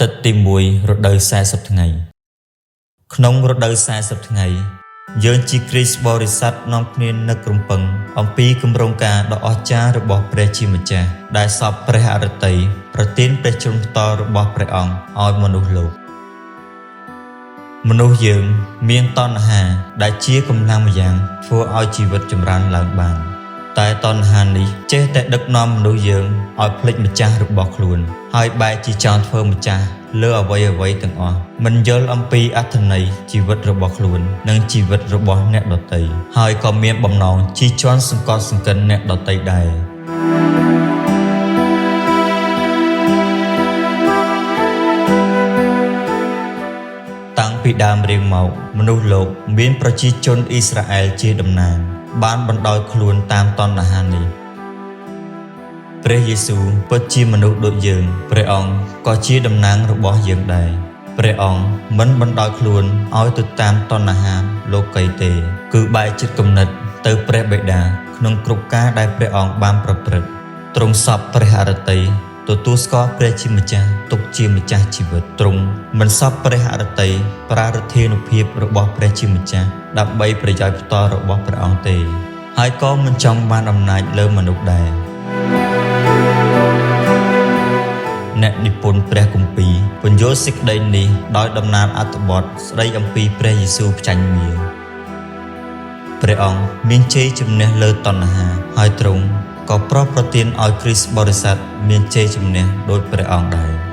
ទិត្យទី1រដូវ40ថ្ងៃក្នុងរដូវ40ថ្ងៃយើងជាគ្រីស្ទបរិស័ទនាំគ្នានឹករំពឹងអំពីគម្រោងការដ៏អស្ចារ្យរបស់ព្រះជាម្ចាស់ដែលសពព្រះអរតីប្រទានព្រះជន្មផ្ទាល់របស់ព្រះអង្គឲ្យមនុស្សលោកមនុស្សយើងមានតណ្ហាដែលជាកម្លាំងម្យ៉ាងធ្វើឲ្យជីវិតចម្រើនឡើងបានតែតណ្ហានេះចេះតែដឹកនាំមនុស្សយើងឲ្យភ្លេចម្ចាស់របស់ខ្លួនហើយបែរជាចង់ធ្វើម្ចាស់លើអ្វីៗទាំងអស់មិនយល់អំពីអត្ថន័យជីវិតរបស់ខ្លួននិងជីវិតរបស់អ្នកដទៃហើយក៏មានបំណងជិះជាន់សង្កត់សង្កិនអ្នកដទៃដែរតាំងពីដើមរៀងមកមនុស្សលោកមានប្រជាជនអ៊ីស្រាអែលជាតំណាងបានបណ្ដោយខ្លួនតាមតណ្ហានេះព្រះយេស៊ូវពិតជាមនុស្សដូចយើងព្រះអង្គក៏ជាតំណាងរបស់យើងដែរព្រះអង្គមិនបណ្ដោយខ្លួនឲ្យទៅតាមតណ្ហាលោកីទេគឺបែរចិត្តគំនិតទៅព្រះបិតាក្នុងគ្រប់ការដែលព្រះអង្គបានប្រព្រឹត្តទ្រង់សពព្រះអរតីទទួលស្គាល់ព្រះជាម្ចាស់ទុកជាម្ចាស់ជីវិតទ្រង់មិនសពព្រះអរតីប្រារធានុភាពរបស់ព្រះជាម្ចាស់ដើម្បីប្រយោជន៍ផ្ទាល់របស់ព្រះអង្គទេហើយក៏មិនចង់បានអំណាចលើមនុស្សដែរអ្នកនិពន្ធព្រះគម្ពីរពន្យល់សេចក្តីនេះដោយដំណាលអត្ថបទស្ដីអំពីព្រះយេស៊ូវផ្ចាញ់មារព្រះអង្គមានជ័យជំនះលើតណ្ហាហើយទ្រង់ក៏ប្រោសប្រទានឲ្យគ្រីស្ទបរិស័ទមានជ័យជំនះដោយព្រះអង្គដែរ